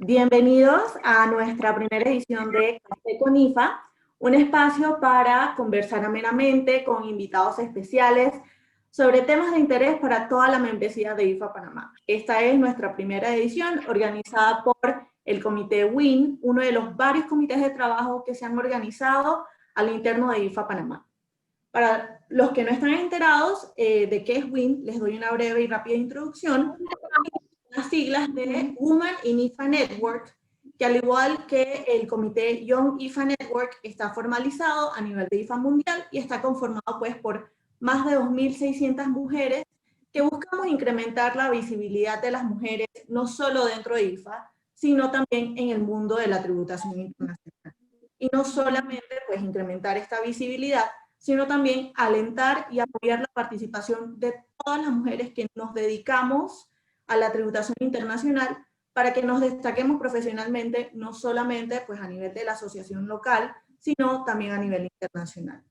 Bienvenidos a nuestra primera edición de Café con IFA, un espacio para conversar amenamente con invitados especiales sobre temas de interés para toda la membresía de IFA Panamá. Esta es nuestra primera edición organizada por el Comité WIN, uno de los varios comités de trabajo que se han organizado al interno de IFA Panamá. Para los que no están enterados de qué es WIN, les doy una breve y rápida introducción. Las siglas de Women in IFA Network, que al igual que el comité Young IFA Network está formalizado a nivel de IFA mundial y está conformado pues por más de 2.600 mujeres que buscamos incrementar la visibilidad de las mujeres no solo dentro de IFA, sino también en el mundo de la tributación internacional. Y no solamente pues incrementar esta visibilidad, sino también alentar y apoyar la participación de todas las mujeres que nos dedicamos a la tributación internacional para que nos destaquemos profesionalmente, no solamente pues, a nivel de la asociación local, sino también a nivel internacional.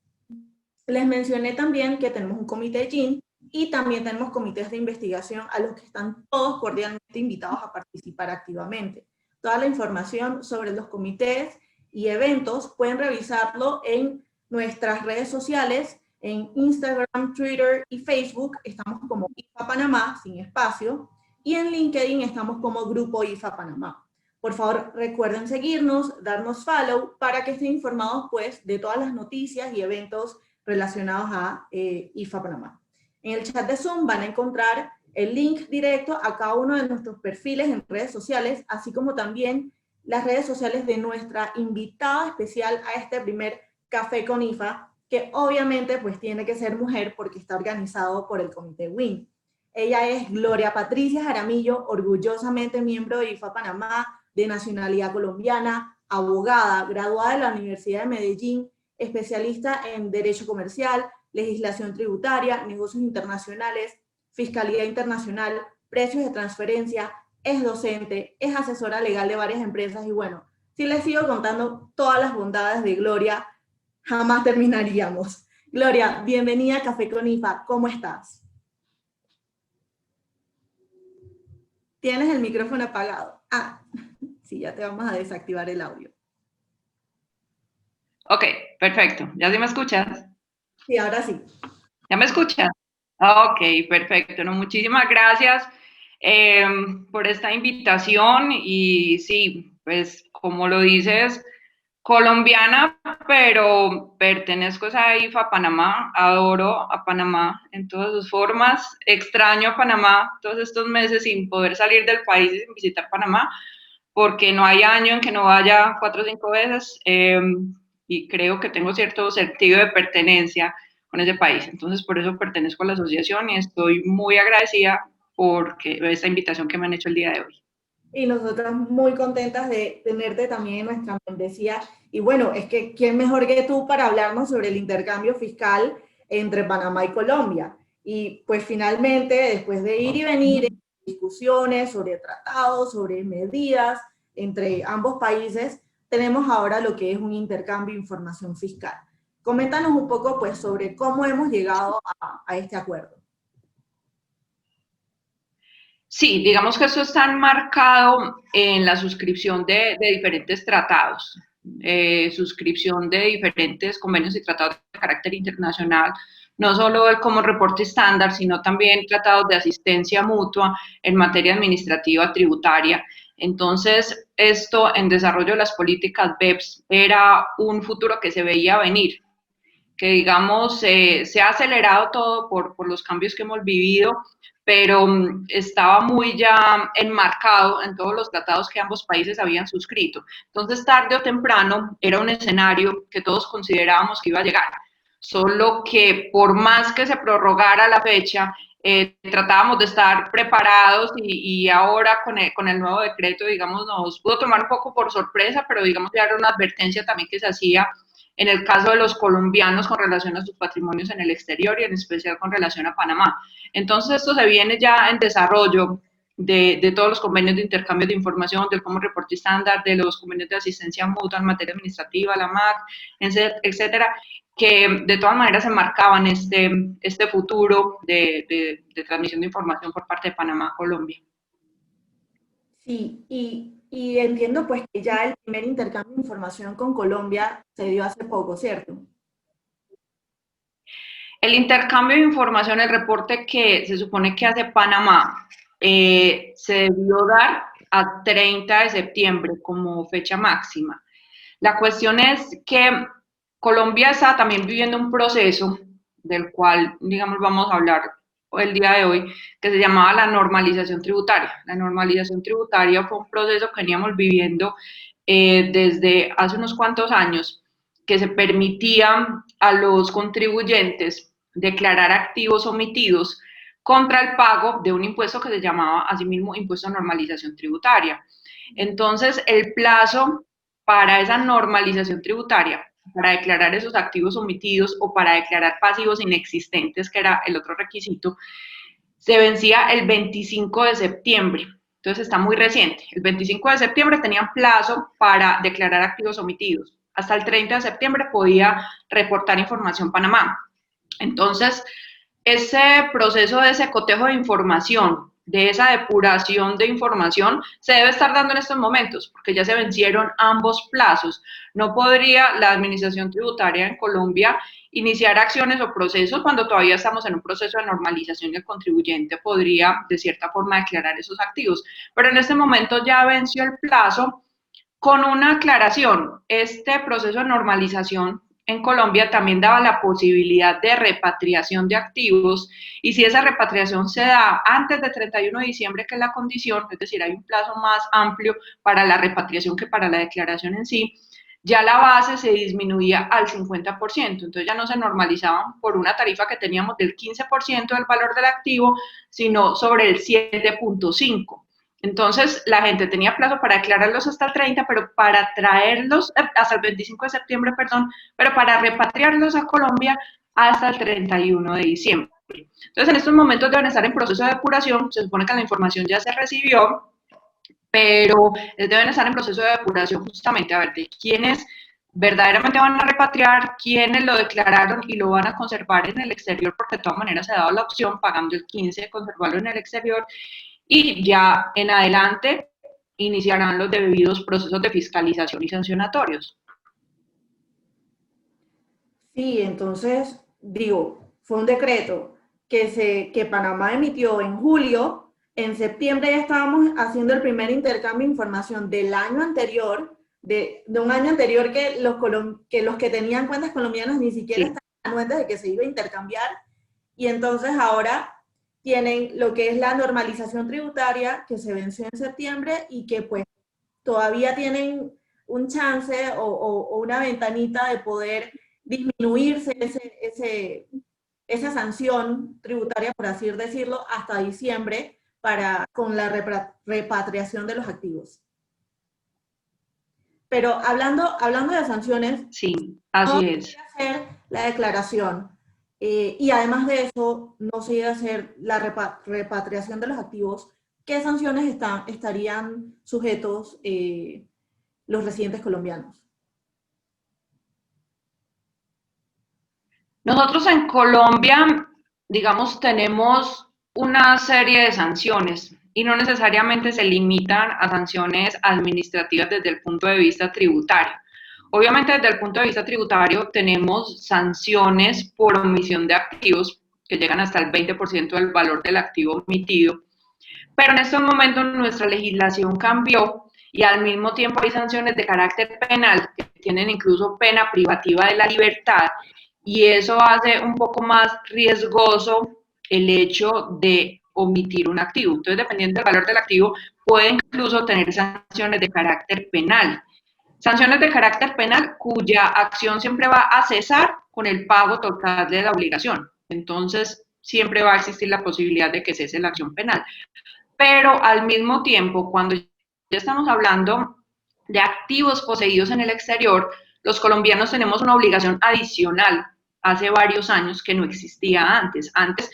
Les mencioné también que tenemos un comité GIN y también tenemos comités de investigación a los que están todos cordialmente invitados a participar activamente. Toda la información sobre los comités y eventos pueden revisarlo en nuestras redes sociales, en Instagram, Twitter y Facebook. Estamos como IFA Panamá, sin espacio, y en LinkedIn estamos como Grupo IFA Panamá. Por favor, recuerden seguirnos, darnos follow para que estén informados pues, de todas las noticias y eventos relacionados a IFA Panamá. En el chat de Zoom van a encontrar el link directo a cada uno de nuestros perfiles en redes sociales, así como también las redes sociales de nuestra invitada especial a este primer Café con IFA, que obviamente pues tiene que ser mujer porque está organizado por el Comité WIN. Ella es Gloria Patricia Jaramillo, orgullosamente miembro de IFA Panamá, de nacionalidad colombiana, abogada, graduada de la Universidad de Medellín, especialista en Derecho Comercial, Legislación Tributaria, Negocios Internacionales, Fiscalía Internacional, Precios de Transferencia, es docente, es asesora legal de varias empresas y bueno, si les sigo contando todas las bondades de Gloria, jamás terminaríamos. Gloria, bienvenida a Café con IFA, ¿cómo estás? Tienes el micrófono apagado. Ah, sí, ya te vamos a desactivar el audio. Ok, perfecto. ¿Ya sí me escuchas? Sí, ahora sí. ¿Ya me escuchas? Ok, perfecto. No, muchísimas gracias por esta invitación y sí, pues como lo dices, colombiana, pero pertenezco a IFA Panamá, adoro a Panamá en todas sus formas, extraño a Panamá todos estos meses sin poder salir del país y sin visitar Panamá, porque no hay año en que no vaya 4 o 5 veces y creo que tengo cierto sentido de pertenencia con ese país. Entonces, por eso pertenezco a la asociación y estoy muy agradecida por esta invitación que me han hecho el día de hoy. Y nosotras muy contentas de tenerte también en nuestra membresía. Y bueno, es que ¿quién mejor que tú para hablarnos sobre el intercambio fiscal entre Panamá y Colombia? Y pues finalmente, después de ir y venir en discusiones sobre tratados, sobre medidas entre ambos países, tenemos ahora lo que es un intercambio de información fiscal. Coméntanos un poco pues sobre cómo hemos llegado a este acuerdo. Sí, digamos que esto está enmarcado en la suscripción de diferentes tratados, suscripción de diferentes convenios y tratados de carácter internacional, no solo el Common Report estándar, sino también tratados de asistencia mutua en materia administrativa tributaria. Entonces, esto en desarrollo de las políticas BEPS era un futuro que se veía venir, que digamos se ha acelerado todo por los cambios que hemos vivido, pero estaba muy ya enmarcado en todos los tratados que ambos países habían suscrito. Entonces, tarde o temprano, era un escenario que todos considerábamos que iba a llegar, solo que por más que se prorrogara la fecha, tratábamos de estar preparados y ahora con el nuevo decreto, digamos, nos pudo tomar un poco por sorpresa, pero digamos ya era una advertencia también que se hacía en el caso de los colombianos con relación a sus patrimonios en el exterior y en especial con relación a Panamá. Entonces esto se viene ya en desarrollo de todos los convenios de intercambio de información, del Common Report estándar, de los convenios de asistencia mutua en materia administrativa, la MAC, etcétera, que de todas maneras se marcaban este futuro de transmisión de información por parte de Panamá a Colombia. Sí, y Y entiendo pues que ya el primer intercambio de información con Colombia se dio hace poco, ¿cierto? El intercambio de información, el reporte que se supone que hace Panamá, se debió dar a 30 de septiembre como fecha máxima. La cuestión es que Colombia está también viviendo un proceso del cual, digamos, vamos a hablar el día de hoy, que se llamaba la normalización tributaria. La normalización tributaria fue un proceso que veníamos viviendo desde hace unos cuantos años, que se permitía a los contribuyentes declarar activos omitidos contra el pago de un impuesto que se llamaba asimismo impuesto a normalización tributaria. Entonces, el plazo para esa normalización tributaria, para declarar esos activos omitidos o para declarar pasivos inexistentes, que era el otro requisito, se vencía el 25 de septiembre. Entonces está muy reciente. El 25 de septiembre tenían plazo para declarar activos omitidos. Hasta el 30 de septiembre podía reportar información Panamá. Entonces, ese proceso de ese cotejo de información, de esa depuración de información, se debe estar dando en estos momentos, porque ya se vencieron ambos plazos. No podría la administración tributaria en Colombia iniciar acciones o procesos cuando todavía estamos en un proceso de normalización y el contribuyente podría, de cierta forma, declarar esos activos. Pero en este momento ya venció el plazo con una aclaración. Este proceso de normalización en Colombia también daba la posibilidad de repatriación de activos y si esa repatriación se da antes del 31 de diciembre, que es la condición, es decir, hay un plazo más amplio para la repatriación que para la declaración en sí, ya la base se disminuía al 50%, entonces ya no se normalizaban por una tarifa que teníamos del 15% del valor del activo, sino sobre el 7.5%. Entonces, la gente tenía plazo para declararlos hasta el 30, pero para traerlos, hasta el 25 de septiembre, perdón, pero para repatriarlos a Colombia hasta el 31 de diciembre. Entonces, en estos momentos deben estar en proceso de depuración, se supone que la información ya se recibió, pero deben estar en proceso de depuración justamente a ver de quiénes verdaderamente van a repatriar, quiénes lo declararon y lo van a conservar en el exterior, porque de todas maneras se ha dado la opción, pagando el 15, de conservarlo en el exterior, y ya en adelante iniciarán los debidos procesos de fiscalización y sancionatorios. Sí, entonces, digo, fue un decreto que Panamá emitió en julio, en septiembre ya estábamos haciendo el primer intercambio de información del año anterior, de un año anterior que los que tenían cuentas colombianas ni siquiera Sí. estaban anuentes de que se iba a intercambiar, y entonces ahora tienen lo que es la normalización tributaria que se venció en septiembre y que pues todavía tienen un chance o una ventanita de poder disminuirse esa sanción tributaria, por así decirlo, hasta diciembre con la repatriación de los activos. Pero hablando de sanciones, Sí, así es. hacer la declaración y además de eso no se iba a hacer la repatriación de los activos, ¿qué sanciones estarían sujetos los residentes colombianos? Nosotros en Colombia, digamos, tenemos una serie de sanciones y no necesariamente se limitan a sanciones administrativas desde el punto de vista tributario. Obviamente, desde el punto de vista tributario, tenemos sanciones por omisión de activos que llegan hasta el 20% del valor del activo omitido, pero en estos momentos nuestra legislación cambió y al mismo tiempo hay sanciones de carácter penal que tienen incluso pena privativa de la libertad y eso hace un poco más riesgoso el hecho de omitir un activo. Entonces, dependiendo del valor del activo, puede incluso tener sanciones de carácter penal. Sanciones de carácter penal cuya acción siempre va a cesar con el pago total de la obligación. Entonces, siempre va a existir la posibilidad de que cese la acción penal. Pero al mismo tiempo, cuando ya estamos hablando de activos poseídos en el exterior, los colombianos tenemos una obligación adicional hace varios años que no existía antes. Antes,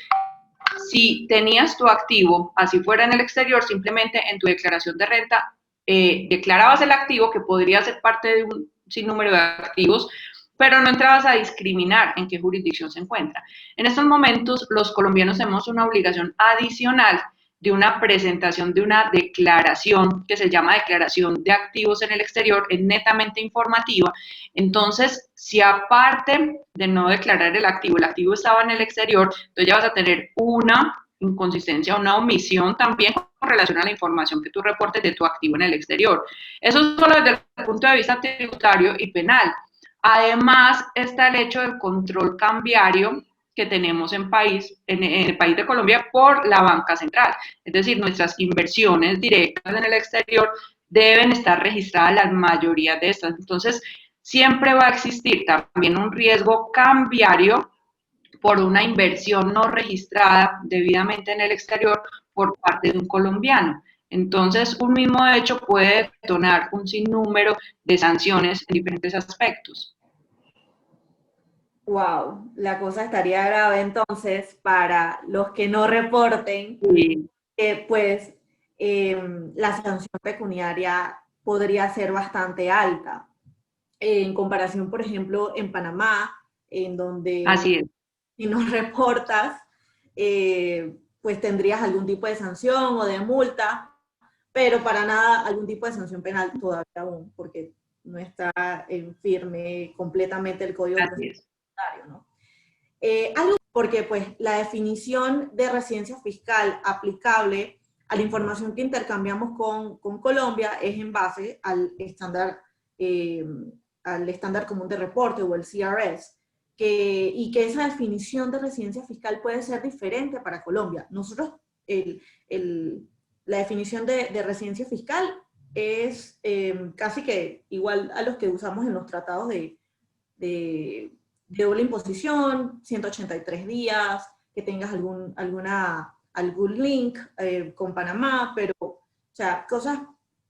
si tenías tu activo, así fuera en el exterior, simplemente en tu declaración de renta declarabas el activo que podría ser parte de un sinnúmero de activos, pero no entrabas a discriminar en qué jurisdicción se encuentra. En estos momentos, los colombianos tenemos una obligación adicional de una presentación de una declaración que se llama declaración de activos en el exterior, es netamente informativa. Entonces, si aparte de no declarar el activo estaba en el exterior, entonces ya vas a tener una inconsistencia, una omisión también con relación a la información que tú reportes de tu activo en el exterior. Eso es solo desde el punto de vista tributario y penal. Además, está el hecho del control cambiario que tenemos en el país de Colombia por la banca central. Es decir, nuestras inversiones directas en el exterior deben estar registradas la mayoría de estas. Entonces, siempre va a existir también un riesgo cambiario por una inversión no registrada debidamente en el exterior por parte de un colombiano. Entonces, un mismo hecho puede detonar un sinnúmero de sanciones en diferentes aspectos. Wow, la cosa estaría grave entonces para los que no reporten, Sí. pues la sanción pecuniaria podría ser bastante alta. En comparación, por ejemplo, en Panamá, en donde Así es. si no reportas, pues tendrías algún tipo de sanción o de multa, pero para nada algún tipo de sanción penal todavía aún, porque no está en firme completamente el Código Procesal, ¿no? Algo porque pues la definición de residencia fiscal aplicable a la información que intercambiamos con Colombia es en base al estándar común de reporte o el CRS, y que esa definición de residencia fiscal puede ser diferente para Colombia. Nosotros, la definición de residencia fiscal es casi que igual a los que usamos en los tratados de doble imposición, 183 días, que tengas algún link con Panamá, pero, o sea, cosas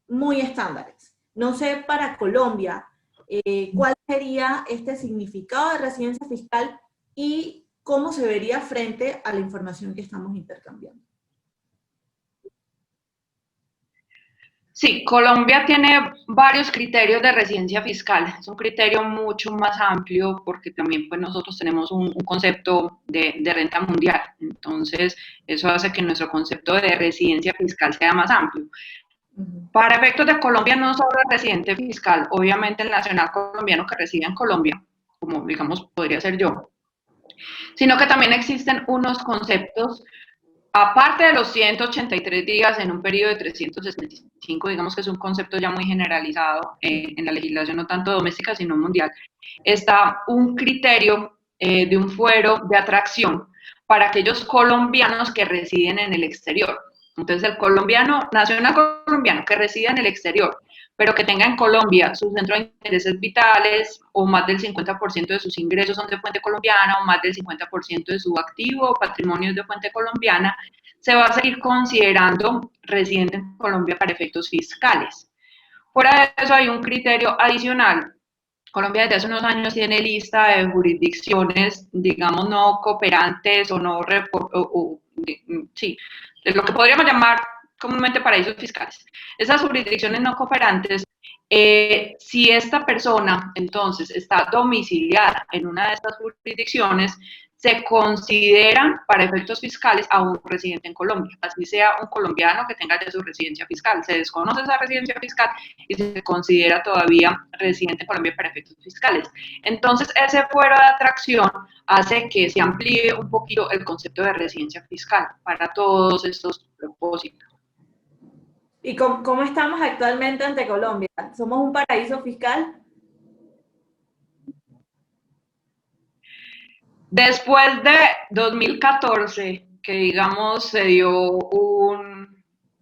muy estándares. No sé para Colombia cuál sería este significado de residencia fiscal y cómo se vería frente a la información que estamos intercambiando. Sí, Colombia tiene varios criterios de residencia fiscal. Es un criterio mucho más amplio porque también pues, nosotros tenemos un concepto de renta mundial. Entonces, eso hace que nuestro concepto de residencia fiscal sea más amplio. Para efectos de Colombia, no solo el residente fiscal, obviamente el nacional colombiano que reside en Colombia, como digamos podría ser yo, sino que también existen unos conceptos. Aparte de los 183 días en un periodo de 365, digamos que es un concepto ya muy generalizado en la legislación no tanto doméstica, sino mundial, está un criterio de un fuero de atracción para aquellos colombianos que residen en el exterior. Entonces, el colombiano, nacional colombiano que reside en el exterior, pero que tenga en Colombia su centro de intereses vitales o más del 50% de sus ingresos son de fuente colombiana o más del 50% de su activo o patrimonio es de fuente colombiana, se va a seguir considerando residente en Colombia para efectos fiscales. Fuera de eso hay un criterio adicional. Colombia desde hace unos años tiene lista de jurisdicciones, digamos, no cooperantes o no, sí, de lo que podríamos llamar comúnmente paraísos fiscales. Esas jurisdicciones no cooperantes, si esta persona entonces está domiciliada en una de estas jurisdicciones, se consideran para efectos fiscales a un residente en Colombia, así sea un colombiano que tenga ya su residencia fiscal. Se desconoce esa residencia fiscal y se considera todavía residente en Colombia para efectos fiscales. Entonces, ese fuero de atracción hace que se amplíe un poquito el concepto de residencia fiscal para todos estos propósitos. ¿Y cómo estamos actualmente ante Colombia? ¿Somos un paraíso fiscal? Después de 2014, que digamos se dio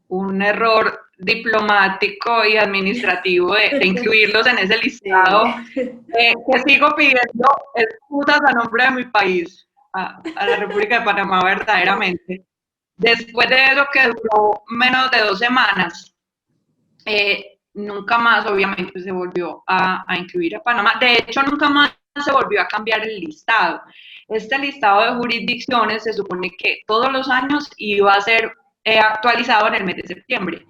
un error diplomático y administrativo de incluirlos en ese listado, que sigo pidiendo excusas a nombre de mi país, a la República de Panamá verdaderamente. Después de eso, que duró menos de 2 semanas, nunca más obviamente se volvió a incluir a Panamá. De hecho, nunca más se volvió a cambiar el listado. Este listado de jurisdicciones se supone que todos los años iba a ser actualizado en el mes de septiembre.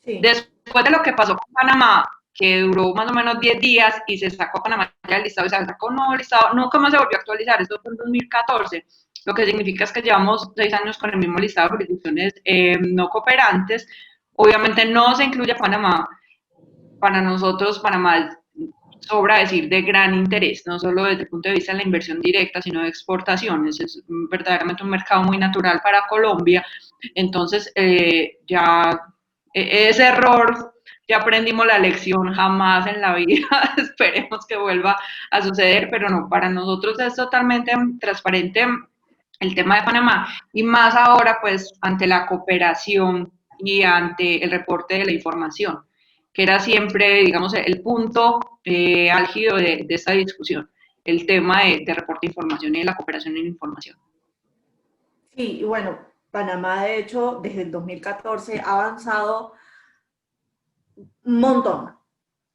Sí. Después de lo que pasó con Panamá, que duró más o menos 10 días y se sacó Panamá del listado y se sacó un nuevo listado, nunca más se volvió a actualizar. Esto fue en 2014. lo que significa es que llevamos 6 años con el mismo listado de jurisdicciones no cooperantes. Obviamente no se incluye Panamá. Para nosotros, Panamá es, sobra decir, de gran interés, no solo desde el punto de vista de la inversión directa, sino de exportaciones. Es verdaderamente un mercado muy natural para Colombia. Entonces, ya ese error, ya aprendimos la lección, jamás en la vida esperemos que vuelva a suceder, pero no, para nosotros es totalmente transparente el tema de Panamá, y más ahora, pues, ante la cooperación y ante el reporte de la información, que era siempre, digamos, el punto álgido de esta discusión, el tema de reporte de información y de la cooperación en información. Sí, y bueno, Panamá de hecho desde el 2014 ha avanzado un montón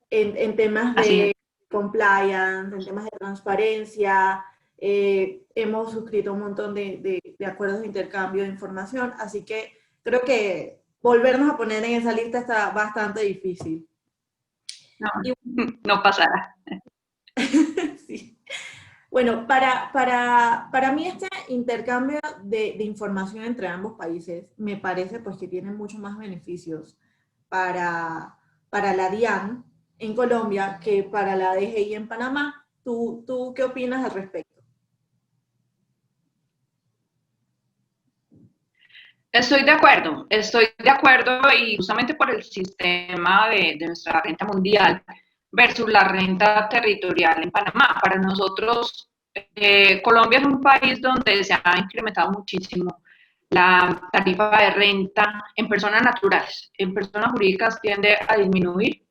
en temas Así es. de compliance, en temas de transparencia. Hemos suscrito un montón de acuerdos de intercambio de información, así que creo que volvernos a poner en esa lista está bastante difícil. No, Y, no pasará. sí. Bueno, para mí este intercambio de información entre ambos países me parece pues que tiene mucho más beneficios para la DIAN en Colombia que para la DGI en Panamá. ¿Tú qué opinas al respecto? Estoy de acuerdo y justamente por el sistema de nuestra renta mundial versus la renta territorial en Panamá. Para nosotros, Colombia es un país donde se ha incrementado muchísimo la tarifa de renta en personas naturales. En personas jurídicas tiende a disminuir,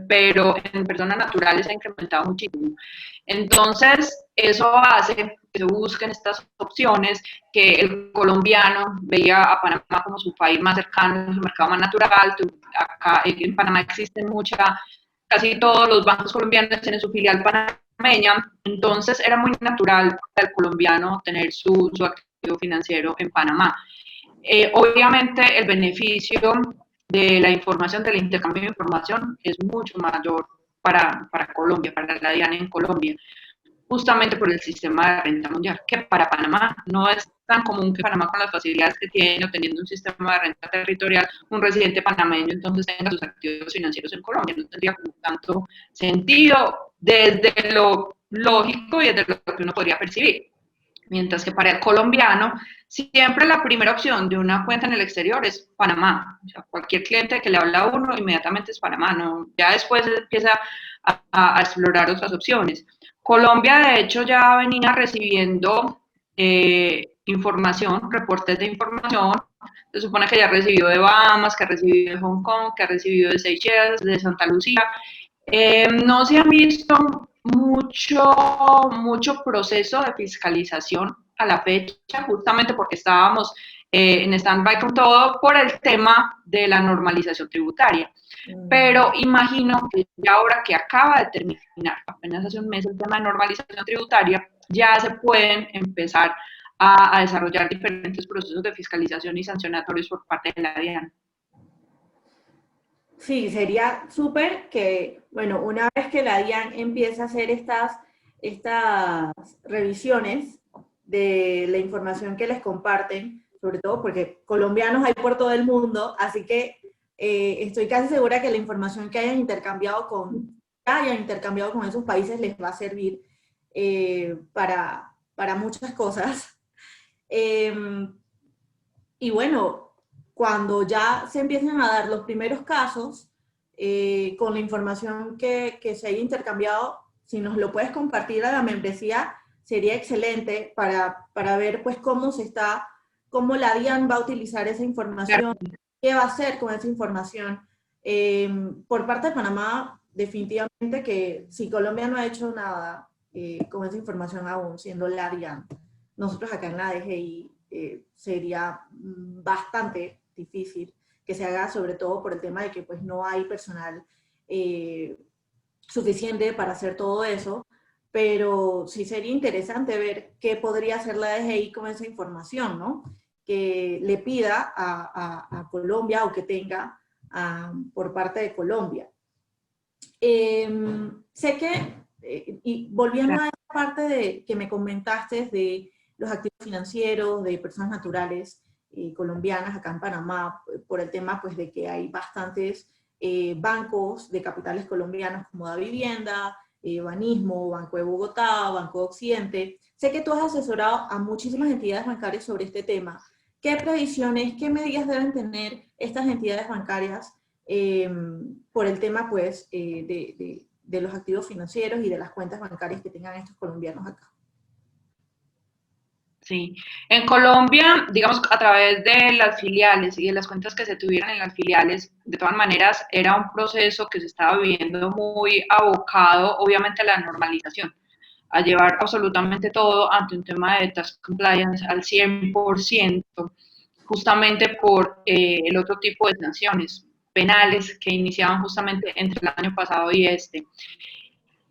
pero en personas naturales se ha incrementado muchísimo. Entonces, eso hace que se busquen estas opciones, que el colombiano veía a Panamá como su país más cercano, su mercado más natural. Acá en Panamá existen casi todos los bancos colombianos tienen su filial panameña, entonces era muy natural para el colombiano tener su activo financiero en Panamá. Obviamente el beneficio de la información, del intercambio de información es mucho mayor para Colombia, para la DIAN en Colombia, justamente por el sistema de renta mundial, que para Panamá no es tan común que Panamá, con las facilidades que tiene, o teniendo un sistema de renta territorial, un residente panameño entonces tenga sus activos financieros en Colombia. No tendría como tanto sentido desde lo lógico y desde lo que uno podría percibir. Mientras que para el colombiano, siempre la primera opción de una cuenta en el exterior es Panamá. O sea, cualquier cliente que le habla a uno, inmediatamente es Panamá. ¿No? Ya después empieza a explorar otras opciones. Colombia, de hecho, ya venía recibiendo información, reportes de información. Se supone que ya ha recibido de Bahamas, que ha recibido de Hong Kong, que ha recibido de Seychelles, de Santa Lucía. No se ha visto mucho proceso de fiscalización a la fecha, justamente porque estábamos en stand-by con todo por el tema de la normalización tributaria. Pero imagino que ya ahora que acaba de terminar, apenas hace un mes, el tema de normalización tributaria, ya se pueden empezar a desarrollar diferentes procesos de fiscalización y sancionatorios por parte de la DIAN. Sí, sería súper que, bueno, una vez que la DIAN empiece a hacer estas revisiones de la información que les comparten, sobre todo porque colombianos hay por todo el mundo, así que estoy casi segura que la información que hayan intercambiado con esos países les va a servir para muchas cosas. Y bueno, cuando ya se empiecen a dar los primeros casos, con la información que se haya intercambiado, si nos lo puedes compartir a la membresía, sería excelente para ver pues cómo la DIAN va a utilizar esa información, qué va a hacer con esa información. Por parte de Panamá, definitivamente que si Colombia no ha hecho nada con esa información aún, siendo la DIAN, nosotros acá en la DGI sería bastante difícil que se haga, sobre todo por el tema de que pues no hay personal suficiente para hacer todo eso, pero sí sería interesante ver qué podría hacer la DGI con esa información, ¿no? Que le pida a Colombia o que tenga por parte de Colombia. Sé que, y volviendo a esa parte que me comentaste los activos financieros de personas naturales colombianas acá en Panamá, por el tema pues, de que hay bastantes bancos de capitales colombianos como Davivienda, Banismo, Banco de Bogotá, Banco de Occidente. Sé que tú has asesorado a muchísimas entidades bancarias sobre este tema. ¿Qué previsiones, qué medidas deben tener estas entidades bancarias por el tema pues, de los activos financieros y de las cuentas bancarias que tengan estos colombianos acá? Sí, en Colombia, digamos, a través de las filiales y de las cuentas que se tuvieron en las filiales, de todas maneras, era un proceso que se estaba viviendo muy abocado, obviamente, a la normalización, a llevar absolutamente todo ante un tema de tax compliance al 100%, justamente por el otro tipo de sanciones penales que iniciaban justamente entre el año pasado y este.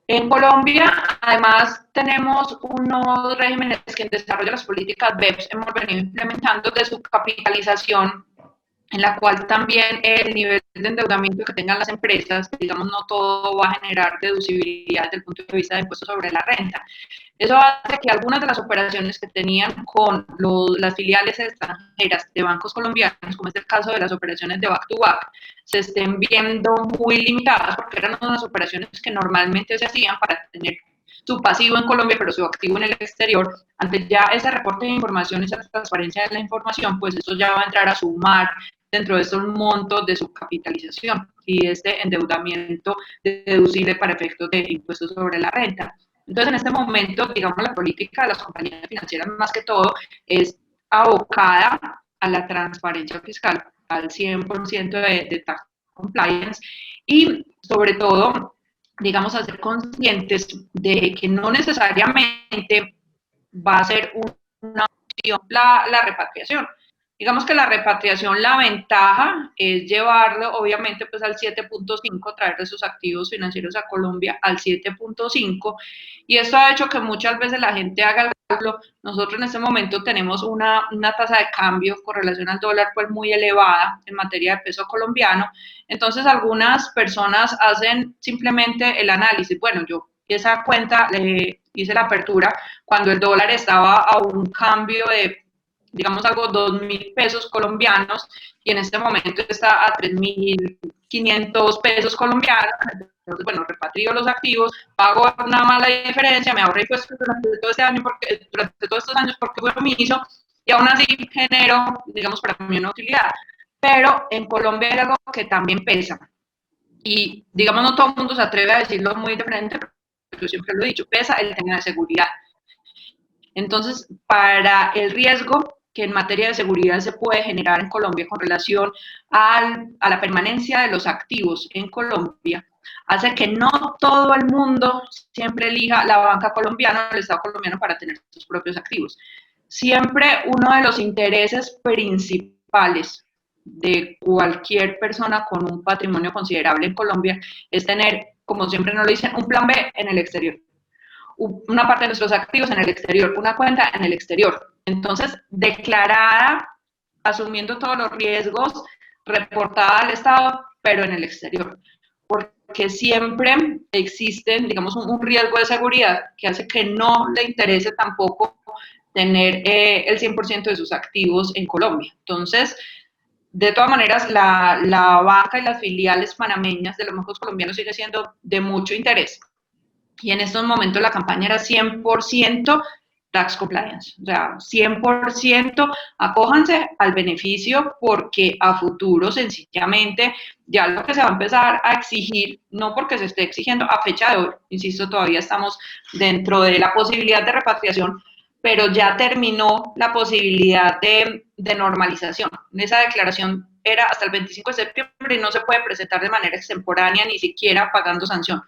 En Colombia, además, tenemos unos regímenes que en desarrollo de las políticas BEPS hemos venido implementando de su capitalización, en la cual también el nivel de endeudamiento que tengan las empresas, digamos, no todo va a generar deducibilidad desde el punto de vista de impuestos sobre la renta. Eso hace que algunas de las operaciones que tenían con las filiales extranjeras de bancos colombianos, como es el caso de las operaciones de back-to-back, se estén viendo muy limitadas porque eran unas operaciones que normalmente se hacían para tener su pasivo en Colombia, pero su activo en el exterior. Ante ya ese reporte de información, esa transparencia de la información, pues eso ya va a entrar a sumar dentro de esos montos de su capitalización y este endeudamiento deducible para efectos de impuestos sobre la renta. Entonces, en este momento, digamos, la política de las compañías financieras, más que todo, es abocada a la transparencia fiscal, al 100% de tax compliance y, sobre todo, digamos, a ser conscientes de que no necesariamente va a ser una opción la repatriación. Digamos que la repatriación, la ventaja es llevarlo, obviamente, pues al 7.5, traer de sus activos financieros a Colombia al 7.5, y esto ha hecho que muchas veces la gente haga el cálculo. Nosotros en este momento tenemos una tasa de cambio con relación al dólar pues muy elevada en materia de peso colombiano, entonces algunas personas hacen simplemente el análisis, bueno, yo esa cuenta hice la apertura cuando el dólar estaba a un cambio de, digamos, algo 2.000 pesos colombianos y en este momento está a 3.500 pesos colombianos. Entonces, bueno, repatrio los activos, pago una mala diferencia, me ahorré impuestos durante todo este año durante todos estos años porque fue omiso y aún así genero, digamos, para mí una utilidad. Pero en Colombia hay algo que también pesa y, digamos, no todo el mundo se atreve a decirlo muy diferente, pero yo siempre lo he dicho, pesa el tema de seguridad. Entonces, para el riesgo que en materia de seguridad se puede generar en Colombia con relación a la permanencia de los activos en Colombia, hace que no todo el mundo siempre elija la banca colombiana o el Estado colombiano para tener sus propios activos. Siempre uno de los intereses principales de cualquier persona con un patrimonio considerable en Colombia es tener, como siempre nos lo dicen, un plan B en el exterior, una parte de nuestros activos en el exterior, una cuenta en el exterior. Entonces, declarada, asumiendo todos los riesgos, reportada al Estado, pero en el exterior. Porque siempre existen, digamos, un riesgo de seguridad que hace que no le interese tampoco tener el 100% de sus activos en Colombia. Entonces, de todas maneras, la banca y las filiales panameñas de los bancos colombianos sigue siendo de mucho interés. Y en estos momentos la campaña era 100% tax compliance, o sea, 100% acójanse al beneficio porque a futuro sencillamente ya lo que se va a empezar a exigir, no porque se esté exigiendo a fecha de hoy, insisto, todavía estamos dentro de la posibilidad de repatriación, pero ya terminó la posibilidad de normalización. Esa declaración era hasta el 25 de septiembre y no se puede presentar de manera extemporánea, ni siquiera pagando sanción.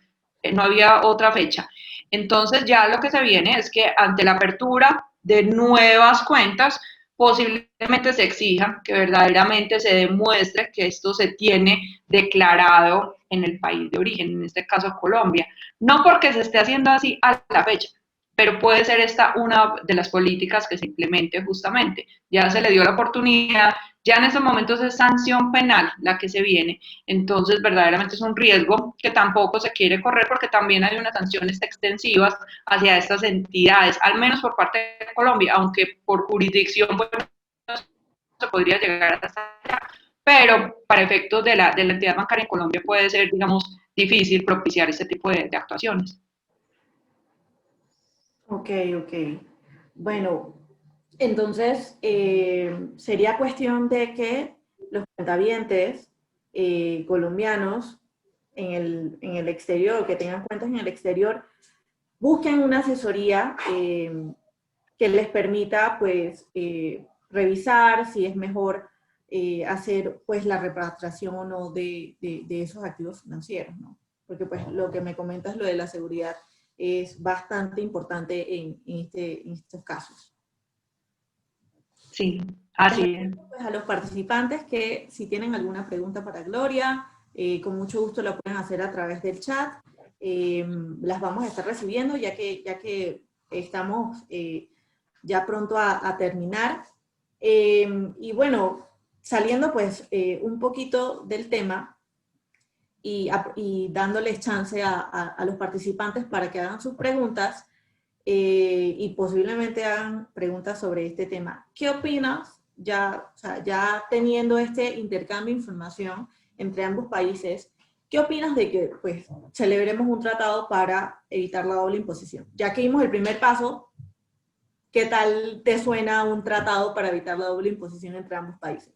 No había otra fecha. Entonces ya lo que se viene es que ante la apertura de nuevas cuentas, posiblemente se exija que verdaderamente se demuestre que esto se tiene declarado en el país de origen, en este caso Colombia. No porque se esté haciendo así a la fecha, pero puede ser esta una de las políticas que se implemente justamente. Ya se le dio la oportunidad, ya en estos momentos es sanción penal la que se viene, entonces verdaderamente es un riesgo que tampoco se quiere correr porque también hay unas sanciones extensivas hacia estas entidades, al menos por parte de Colombia, aunque por jurisdicción pues, no se podría llegar hasta allá, pero para efectos de la entidad bancaria en Colombia puede ser, digamos, difícil propiciar este tipo de actuaciones. Ok, ok. Bueno, entonces sería cuestión de que los cuentavientes colombianos en el exterior, que tengan cuentas en el exterior, busquen una asesoría que les permita pues revisar si es mejor hacer pues la repatriación o no de esos activos financieros, ¿no? Porque pues lo que me comentas, lo de la seguridad, es bastante importante en estos casos. Sí, Les así es. recomiendo pues, a los participantes que si tienen alguna pregunta para Gloria, con mucho gusto la pueden hacer a través del chat. Las vamos a estar recibiendo ya que estamos ya pronto a terminar. Y bueno, saliendo pues un poquito del tema y dándoles chance a los participantes para que hagan sus preguntas y posiblemente hagan preguntas sobre este tema. ¿Qué opinas ya, o sea, ya teniendo este intercambio de información entre ambos países? ¿Qué opinas de que pues, celebremos un tratado para evitar la doble imposición? Ya que dimos el primer paso, ¿qué tal te suena un tratado para evitar la doble imposición entre ambos países?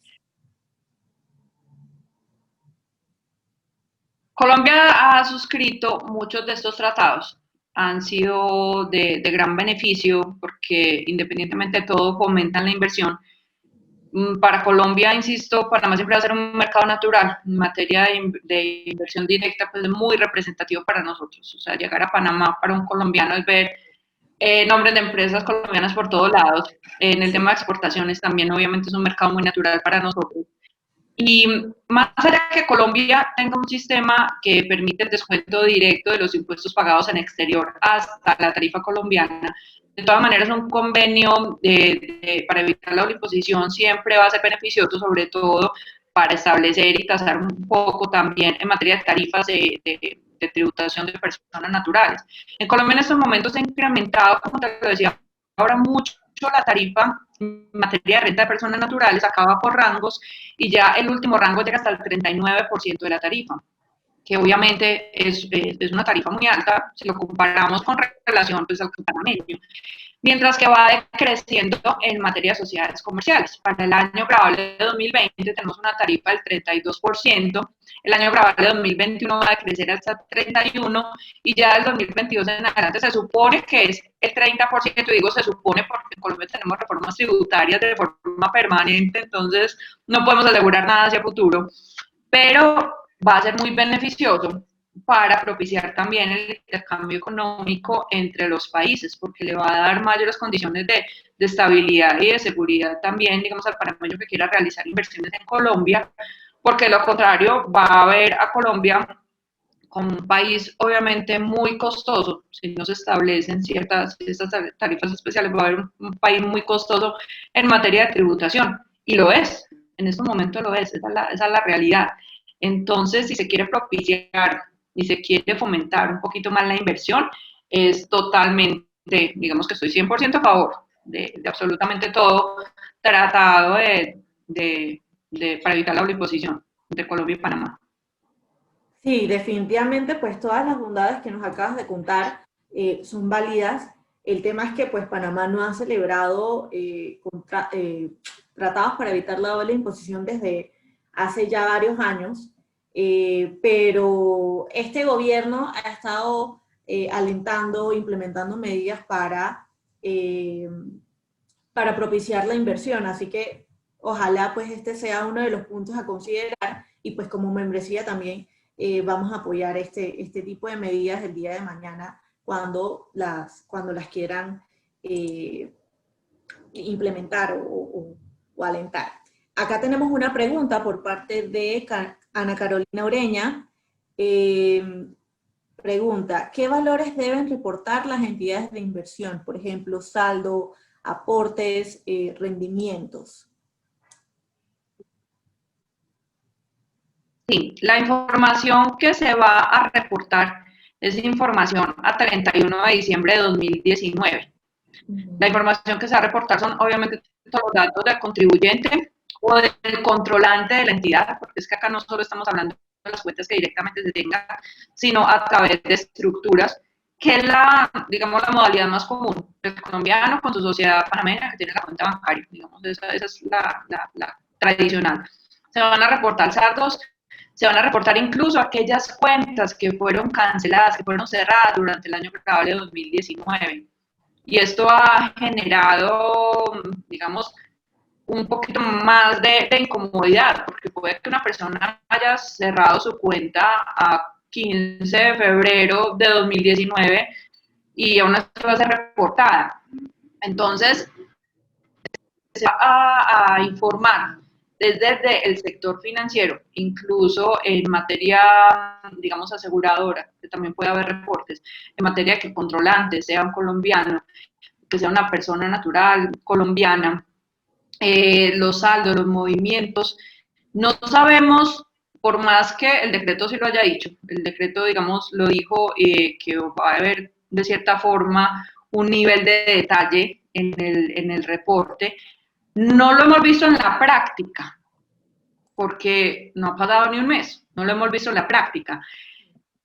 Colombia ha suscrito muchos de estos tratados. Han sido de gran beneficio porque independientemente de todo fomentan la inversión. Para Colombia, insisto, Panamá siempre va a ser un mercado natural en materia de inversión directa, pues es muy representativo para nosotros. O sea, llegar a Panamá para un colombiano es ver nombres de empresas colombianas por todos lados. En el tema de exportaciones también, obviamente, es un mercado muy natural para nosotros. Y más allá de que Colombia tenga un sistema que permite el descuento directo de los impuestos pagados en exterior hasta la tarifa colombiana, de todas maneras un convenio para evitar la doble imposición siempre va a ser beneficioso, sobre todo para establecer y tasar un poco también en materia de tarifas de tributación de personas naturales. En Colombia en estos momentos se ha incrementado, como te lo decía, ahora mucho la tarifa en materia de renta de personas naturales, acaba por rangos y ya el último rango llega hasta el 39% de la tarifa, que obviamente es una tarifa muy alta si lo comparamos con relación pues, al panameño, mientras que va decreciendo en materia de sociedades comerciales. Para el año grabable de 2020 tenemos una tarifa del 32%, el año grabable de 2021 va a decrecer hasta 31% y ya del 2022 en adelante se supone que es el 30%, digo se supone porque en Colombia tenemos reformas tributarias de forma permanente, entonces no podemos asegurar nada hacia futuro, pero va a ser muy beneficioso para propiciar también el intercambio económico entre los países, porque le va a dar mayores condiciones de estabilidad y de seguridad también, digamos, al panameño que quiera realizar inversiones en Colombia, porque de lo contrario va a ver a Colombia como un país obviamente muy costoso, si no se establecen ciertas tarifas especiales, va a haber un país muy costoso en materia de tributación, y lo es, en este momento lo es, esa es la realidad. Entonces, si se quiere propiciar y se quiere fomentar un poquito más la inversión, es totalmente, digamos que estoy 100% a favor de absolutamente todo tratado para evitar la doble imposición entre Colombia y Panamá. Sí, definitivamente, pues todas las bondades que nos acabas de contar son válidas. El tema es que pues Panamá no ha celebrado tratados para evitar la doble imposición desde hace ya varios años, pero este gobierno ha estado alentando, implementando medidas eh, para propiciar la inversión, así que ojalá pues este sea uno de los puntos a considerar y pues como membresía también vamos a apoyar este tipo de medidas el día de mañana cuando las quieran eh, implementar o alentar. Acá tenemos una pregunta por parte de Ana Carolina Ureña. Pregunta, ¿qué valores deben reportar las entidades de inversión? Por ejemplo, saldo, aportes, rendimientos. Sí, la información que se va a reportar es información a 31 de diciembre de 2019. La información que se va a reportar son obviamente todos los datos del contribuyente o del controlante de la entidad, porque es que acá no solo estamos hablando de las cuentas que directamente se tengan, sino a través de estructuras, que es la, digamos, la modalidad más común. El colombiano con su sociedad panameña que tiene la cuenta bancaria, digamos, esa es la tradicional. Se van a reportar saldos, se van a reportar incluso aquellas cuentas que fueron canceladas, que fueron cerradas durante el año contable de 2019. Y esto ha generado, digamos, un poquito más de incomodidad, porque puede que una persona haya cerrado su cuenta a 15 de febrero de 2019 y aún así va a ser reportada. Entonces, se va a informar desde el sector financiero, incluso en materia, digamos, aseguradora, que también puede haber reportes, en materia de que controlante sea un colombiano, que sea una persona natural colombiana, los saldos, los movimientos. No sabemos, por más que el decreto sí lo haya dicho, el decreto, digamos, lo dijo que va a haber de cierta forma un nivel de detalle en el reporte. No lo hemos visto en la práctica, porque no ha pasado ni un mes, no lo hemos visto en la práctica.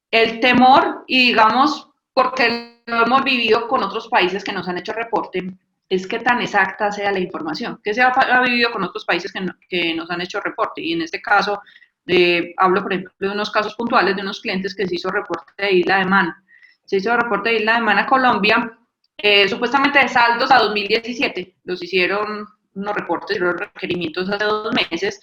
El temor, y digamos, porque lo hemos vivido con otros países que nos han hecho reporte, es que tan exacta sea la información, que se ha vivido con otros países que nos han hecho reporte, y en este caso, hablo por ejemplo de unos casos puntuales de unos clientes que se hizo reporte de Isla de Man. Se hizo reporte de Isla de Man a Colombia, supuestamente de saldos a 2017, los hicieron unos reportes y los requerimientos hace 2 meses,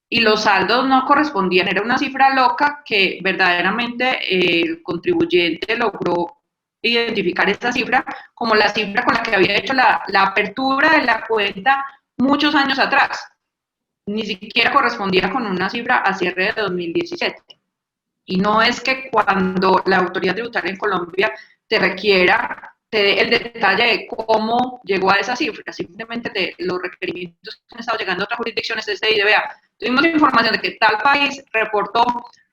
y los saldos no correspondían, era una cifra loca que verdaderamente el contribuyente logró identificar esta cifra como la cifra con la que había hecho la apertura de la cuenta muchos años atrás. Ni siquiera correspondía con una cifra a cierre de 2017. Y no es que cuando la autoridad tributaria en Colombia te requiera, te dé el detalle de cómo llegó a esa cifra, simplemente de los requerimientos que han estado llegando a otras jurisdicciones, es de vea, tuvimos información de que tal país reportó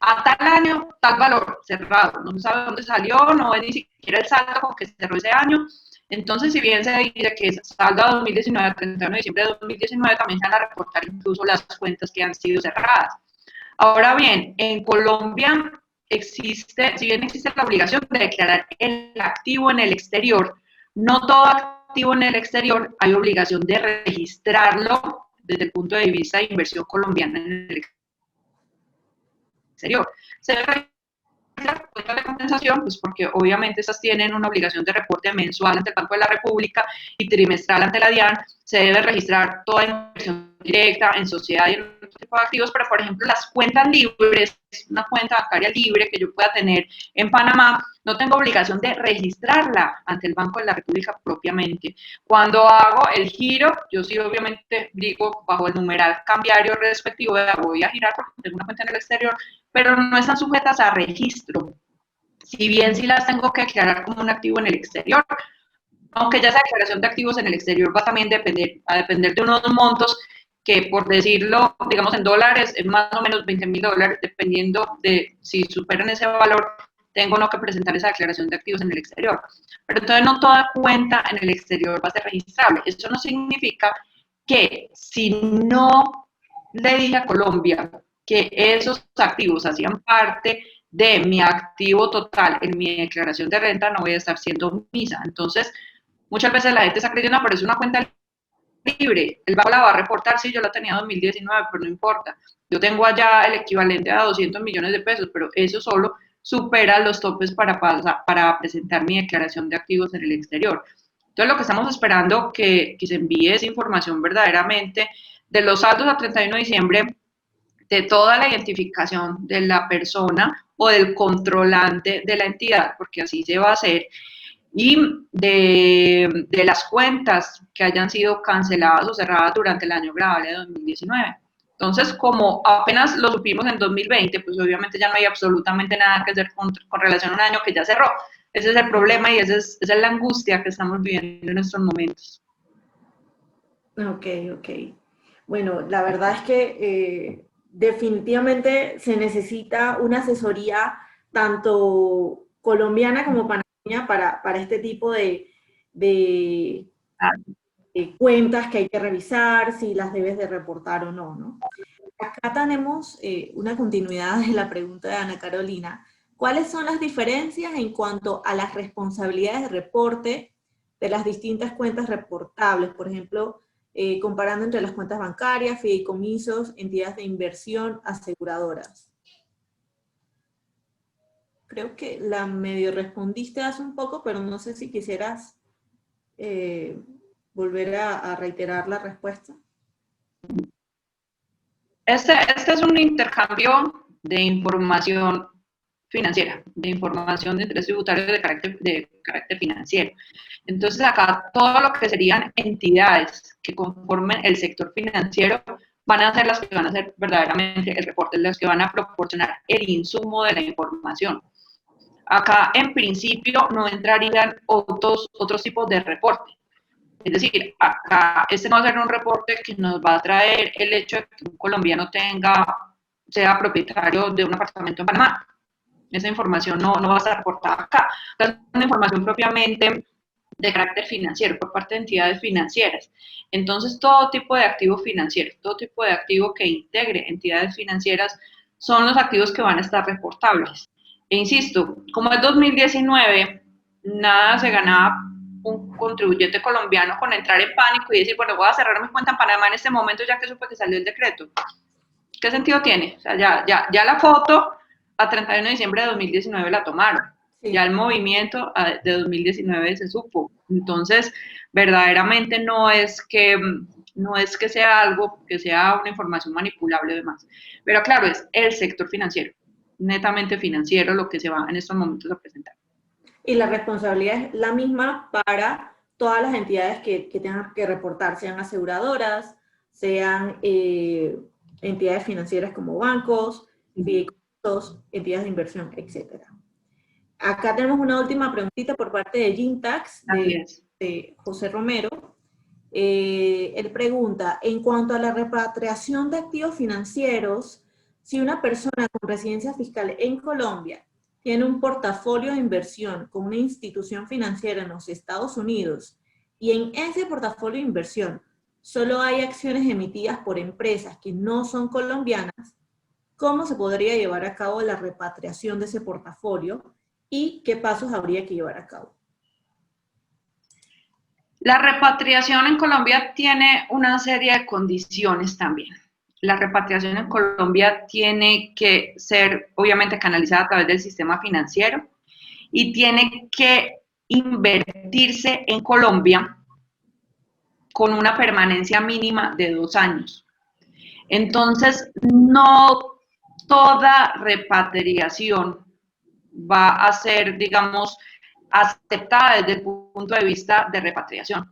a tal año tal valor cerrado, no se sabe dónde salió, no es ni siquiera el saldo con que cerró ese año. Entonces, si bien se dice que es saldo a 2019, a 31 de diciembre de 2019, también se van a reportar incluso las cuentas que han sido cerradas. Ahora bien, en Colombia existe, si bien existe la obligación de declarar el activo en el exterior, no todo activo en el exterior hay obligación de registrarlo desde el punto de vista de inversión colombiana en el exterior. Se debe registrar cuentas de compensación, pues porque obviamente estas tienen una obligación de reporte mensual ante el Banco de la República y trimestral ante la DIAN. Se debe registrar toda inversión directa en sociedad y en otro tipo de activos, pero por ejemplo las cuentas libres, una cuenta bancaria libre que yo pueda tener en Panamá, no tengo obligación de registrarla ante el Banco de la República propiamente. Cuando hago el giro, yo sí obviamente digo bajo el numeral cambiario respectivo, voy a girar porque tengo una cuenta en el exterior, pero no están sujetas a registro. Si bien sí las tengo que declarar como un activo en el exterior, aunque ya esa declaración de activos en el exterior va también a depender de unos montos que, por decirlo, digamos en dólares, es más o menos $20,000, dependiendo de si superan ese valor, tengo no que presentar esa declaración de activos en el exterior. Pero entonces no toda cuenta en el exterior va a ser registrable. Eso no significa que si no le dije a Colombia que esos activos hacían parte de mi activo total en mi declaración de renta, no voy a estar siendo misa. Entonces, muchas veces la gente está creyendo, pero es una cuenta libre, el banco la va a reportar, sí, yo la tenía en 2019, pero no importa. Yo tengo allá el equivalente a 200 millones de pesos, pero eso solo supera los topes para presentar mi declaración de activos en el exterior. Entonces, lo que estamos esperando que se envíe esa información verdaderamente de los saldos a 31 de diciembre, de toda la identificación de la persona o del controlante de la entidad, porque así se va a hacer, y de las cuentas que hayan sido canceladas o cerradas durante el año grabable de 2019. Entonces, como apenas lo supimos en 2020, pues obviamente ya no hay absolutamente nada que hacer con relación a un año que ya cerró. Ese es el problema y esa es la angustia que estamos viviendo en estos momentos. Ok, ok. Bueno, la verdad es que definitivamente se necesita una asesoría tanto colombiana como panameña para este tipo de, de cuentas que hay que revisar, si las debes de reportar o no, ¿no? Acá tenemos una continuidad de la pregunta de Ana Carolina. ¿Cuáles son las diferencias en cuanto a las responsabilidades de reporte de las distintas cuentas reportables? Por ejemplo, comparando entre las cuentas bancarias, fideicomisos, entidades de inversión, aseguradoras. Creo que la medio respondiste hace un poco, pero no sé si quisieras volver a reiterar la respuesta. Este es un intercambio de información financiera, de información de interés tributario de carácter financiero. Entonces, acá todo lo que serían entidades que conformen el sector financiero van a ser las que van a hacer verdaderamente el reporte, las que van a proporcionar el insumo de la información. Acá, en principio, no entrarían otros tipos de reporte. Es decir, acá este no va a ser un reporte que nos va a traer el hecho de que un colombiano sea propietario de un apartamento en Panamá. Esa información no va a estar reportada acá. Es una información propiamente de carácter financiero por parte de entidades financieras. Entonces, todo tipo de activo financiero, todo tipo de activo que integre entidades financieras son los activos que van a estar reportables. E insisto, como es 2019, nada se ganaba un contribuyente colombiano con entrar en pánico y decir, bueno, voy a cerrar mi cuenta en Panamá en este momento ya que supe que salió el decreto. ¿Qué sentido tiene? O sea, ya la foto a 31 de diciembre de 2019 la tomaron. Sí. Ya el movimiento de 2019 se supo. Entonces, verdaderamente no es que sea algo, que sea una información manipulable o demás. Pero claro, es el sector financiero, netamente financiero, lo que se va en estos momentos a presentar. Y la responsabilidad es la misma para todas las entidades que tengan que reportar, sean aseguradoras, sean entidades financieras como bancos, fideicomisos, entidades de inversión, etc. Acá tenemos una última preguntita por parte de Gintax, de José Romero. Él pregunta, en cuanto a la repatriación de activos financieros, si una persona con residencia fiscal en Colombia tiene un portafolio de inversión con una institución financiera en los Estados Unidos y en ese portafolio de inversión solo hay acciones emitidas por empresas que no son colombianas, ¿cómo se podría llevar a cabo la repatriación de ese portafolio y qué pasos habría que llevar a cabo? La repatriación en Colombia tiene una serie de condiciones también. La repatriación en Colombia tiene que ser, obviamente, canalizada a través del sistema financiero y tiene que invertirse en Colombia con una permanencia mínima de 2 años. Entonces, no toda repatriación va a ser, digamos, aceptada desde el punto de vista de repatriación.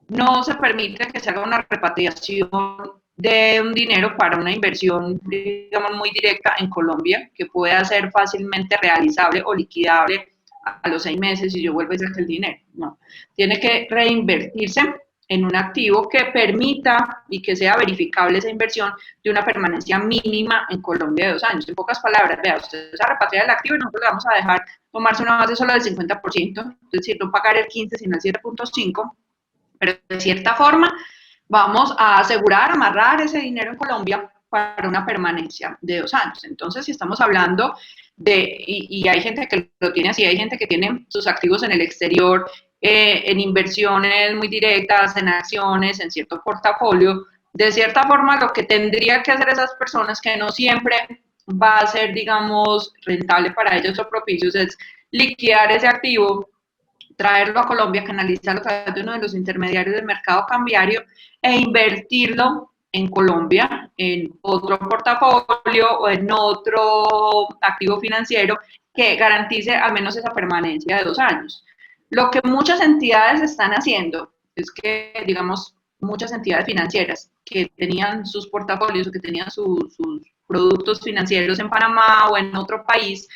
No se permite que se haga una repatriación de un dinero para una inversión, digamos, muy directa en Colombia, que pueda ser fácilmente realizable o liquidable a los 6 meses y yo vuelvo a sacar el dinero. No, tiene que reinvertirse en un activo que permita y que sea verificable esa inversión de una permanencia mínima en Colombia de 2 años. En pocas palabras, vea, usted se va a repatriar el activo y nosotros le vamos a dejar tomarse una base solo del 50%, es decir, no pagar el 15, sino el 7.5%, pero de cierta forma vamos a asegurar, amarrar ese dinero en Colombia para una permanencia de 2 años. Entonces, si estamos hablando y hay gente que lo tiene así, hay gente que tiene sus activos en el exterior, en inversiones muy directas, en acciones, en cierto portafolio, de cierta forma lo que tendría que hacer esas personas, que no siempre va a ser, digamos, rentable para ellos o propicios, es liquidar ese activo, traerlo a Colombia, canalizarlo a través de uno de los intermediarios del mercado cambiario e invertirlo en Colombia, en otro portafolio o en otro activo financiero que garantice al menos esa permanencia de 2 años. Lo que muchas entidades están haciendo es que, digamos, muchas entidades financieras que tenían sus portafolios o que tenían sus productos financieros en Panamá o en otro país,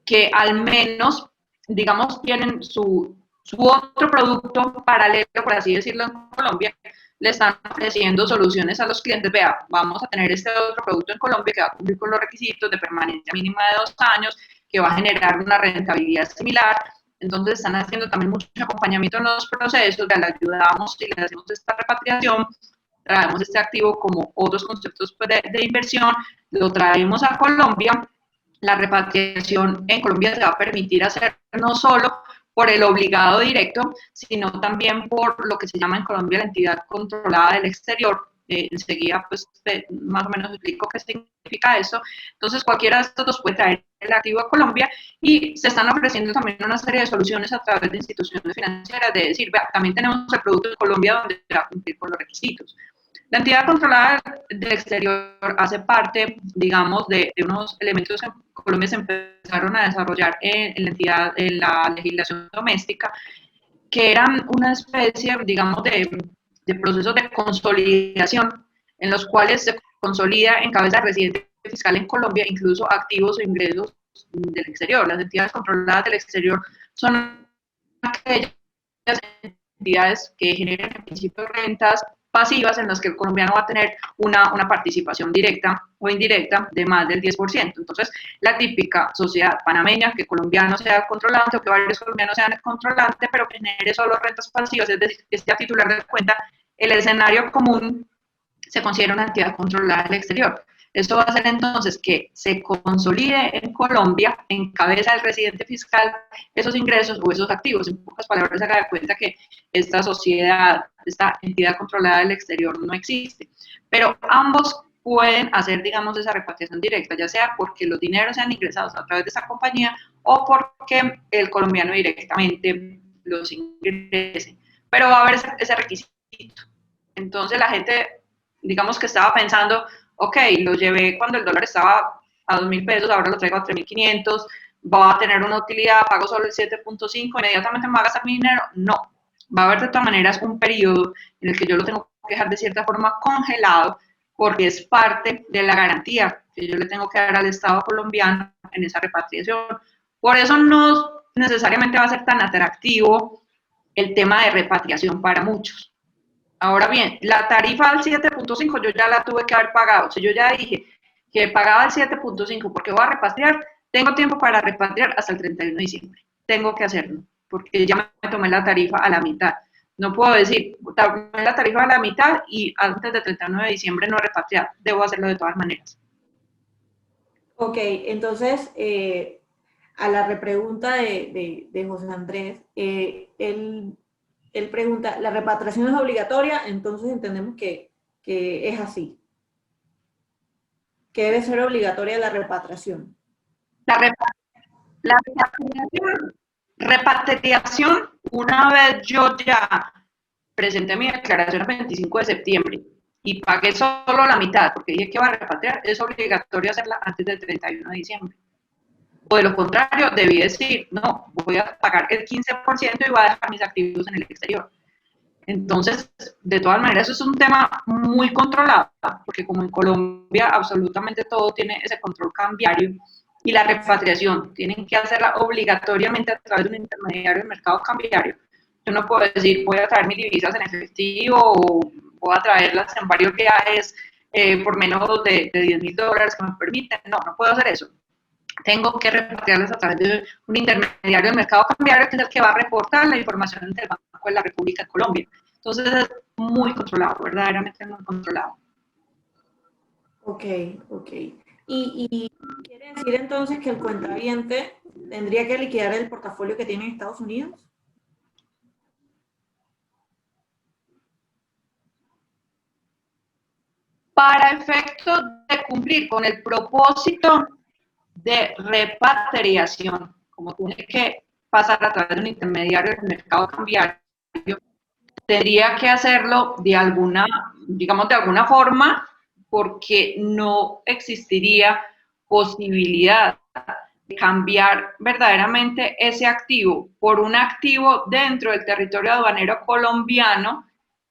que al menos, digamos, tienen su otro producto paralelo, por así decirlo, en Colombia, le están ofreciendo soluciones a los clientes. Vea, vamos a tener este otro producto en Colombia que va a cumplir con los requisitos de permanencia mínima de 2 años, que va a generar una rentabilidad similar. Entonces están haciendo también mucho acompañamiento en los procesos, le ayudamos y le hacemos esta repatriación, traemos este activo como otros conceptos de inversión, lo traemos a Colombia. La repatriación en Colombia se va a permitir hacer no solo por el obligado directo, sino también por lo que se llama en Colombia la entidad controlada del exterior. Enseguida, pues, más o menos explico qué significa eso. Entonces, cualquiera de estos dos puede traer el activo a Colombia y se están ofreciendo también una serie de soluciones a través de instituciones financieras, de decir, vea, también tenemos el producto en Colombia donde se va a cumplir con los requisitos. La entidad controlada del exterior hace parte, digamos, de unos elementos que en Colombia se empezaron a desarrollar en la legislación doméstica, que eran una especie, digamos, de procesos de consolidación en los cuales se consolida en cabeza de residente fiscal en Colombia, incluso activos o ingresos del exterior. Las entidades controladas del exterior son aquellas entidades que generan en principio rentas pasivas en las que el colombiano va a tener una participación directa o indirecta de más del 10%. Entonces, la típica sociedad panameña, que colombiano sea controlante o que varios colombianos sean controlantes, pero que genere solo rentas pasivas, es decir, que sea titular de cuenta, el escenario común se considera una entidad controlada del exterior. Esto va a hacer entonces que se consolide en Colombia, en cabeza del residente fiscal, esos ingresos o esos activos. En pocas palabras, se haga de cuenta que esta sociedad, esta entidad controlada del exterior no existe. Pero ambos pueden hacer, digamos, esa repatriación directa, ya sea porque los dineros sean ingresados a través de esa compañía o porque el colombiano directamente los ingrese. Pero va a haber ese requisito. Entonces la gente, digamos que estaba pensando, ok, lo llevé cuando el dólar estaba a 2.000 pesos, ahora lo traigo a 3.500, va a tener una utilidad, pago solo el 7.5, inmediatamente me va a gastar mi dinero. No, va a haber de todas maneras un periodo en el que yo lo tengo que dejar de cierta forma congelado, porque es parte de la garantía que yo le tengo que dar al Estado colombiano en esa repatriación. Por eso no necesariamente va a ser tan atractivo el tema de repatriación para muchos. Ahora bien, la tarifa del 7.5 yo ya la tuve que haber pagado. Si yo ya dije que pagaba el 7.5 porque voy a repatriar, tengo tiempo para repatriar hasta el 31 de diciembre. Tengo que hacerlo, porque ya me tomé la tarifa a la mitad. No puedo decir, tomé la tarifa a la mitad y antes del 31 de diciembre no repatriar. Debo hacerlo de todas maneras. Ok, entonces, a la repregunta de José Andrés, él pregunta, ¿la repatriación es obligatoria? Entonces entendemos que es así, que debe ser obligatoria la repatriación. La repatriación, una vez yo ya presenté mi declaración el 25 de septiembre y pagué solo la mitad, porque dije que iba a repatriar, es obligatorio hacerla antes del 31 de diciembre. O de lo contrario, debí decir, no, voy a pagar el 15% y voy a dejar mis activos en el exterior. Entonces, de todas maneras, eso es un tema muy controlado, porque como en Colombia absolutamente todo tiene ese control cambiario y la repatriación tienen que hacerla obligatoriamente a través de un intermediario del mercado cambiario. Yo no puedo decir, voy a traer mis divisas en efectivo o voy a traerlas en varios viajes por menos de $10.000 que me permiten. No, no puedo hacer eso. Tengo que repatriarlas a través de un intermediario del mercado cambiario que es el que va a reportar la información entre el Banco de la República de Colombia. Entonces es muy controlado, verdaderamente muy controlado. Ok, ok. ¿Y quiere decir entonces que el cuentaviente tendría que liquidar el portafolio que tiene en Estados Unidos? Para efecto de cumplir con el propósito de repatriación, como tiene que pasar a través de un intermediario del mercado cambiario, tendría que hacerlo de alguna, digamos, de alguna forma, porque no existiría posibilidad de cambiar verdaderamente ese activo por un activo dentro del territorio aduanero colombiano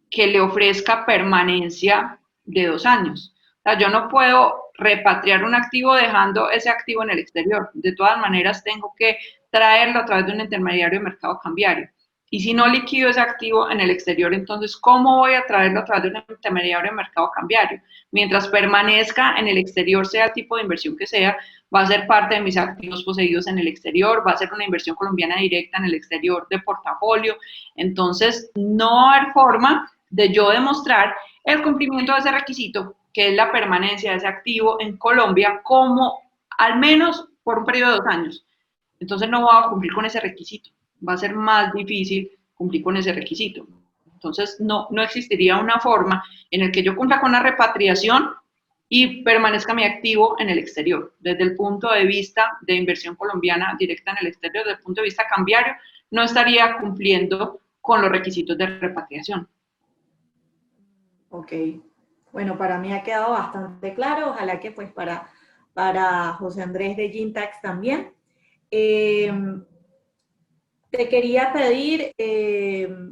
que le ofrezca permanencia de 2 años. O sea, yo no puedo repatriar un activo dejando ese activo en el exterior. De todas maneras, tengo que traerlo a través de un intermediario de mercado cambiario. Y si no liquido ese activo en el exterior, entonces, ¿cómo voy a traerlo a través de un intermediario de mercado cambiario? Mientras permanezca en el exterior, sea el tipo de inversión que sea, va a ser parte de mis activos poseídos en el exterior, va a ser una inversión colombiana directa en el exterior de portafolio. Entonces, no hay forma de yo demostrar el cumplimiento de ese requisito, que es la permanencia de ese activo en Colombia, como al menos por un periodo de 2 años. Entonces no voy a cumplir con ese requisito. Va a ser más difícil cumplir con ese requisito. Entonces no existiría una forma en la que yo cumpla con la repatriación y permanezca mi activo en el exterior. Desde el punto de vista de inversión colombiana directa en el exterior, desde el punto de vista cambiario, no estaría cumpliendo con los requisitos de repatriación. Ok, bueno, para mí ha quedado bastante claro, ojalá que pues para José Andrés de Gintax también. Eh, Te quería pedir,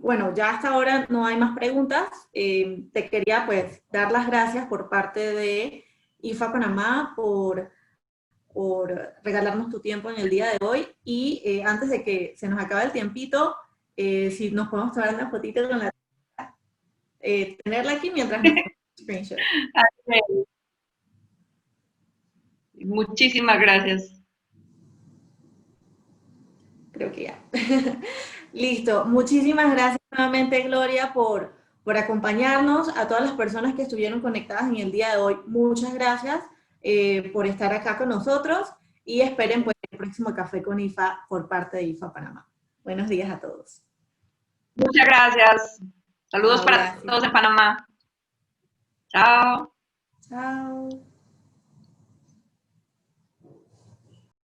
bueno, ya hasta ahora no hay más preguntas, te quería pues dar las gracias por parte de IFA Panamá por regalarnos tu tiempo en el día de hoy y antes de que se nos acabe el tiempito, si nos podemos tomar una fotito con la tenerla aquí mientras nos ponemos screenshot. Muchísimas gracias. Creo que ya. Listo. Muchísimas gracias nuevamente, Gloria, por acompañarnos. A todas las personas que estuvieron conectadas en el día de hoy, muchas gracias por estar acá con nosotros y esperen pues, el próximo Café con IFA por parte de IFA Panamá. Buenos días a todos. Muchas gracias. Saludos Chao, para gracias. todos en Panamá. Chao. Chao.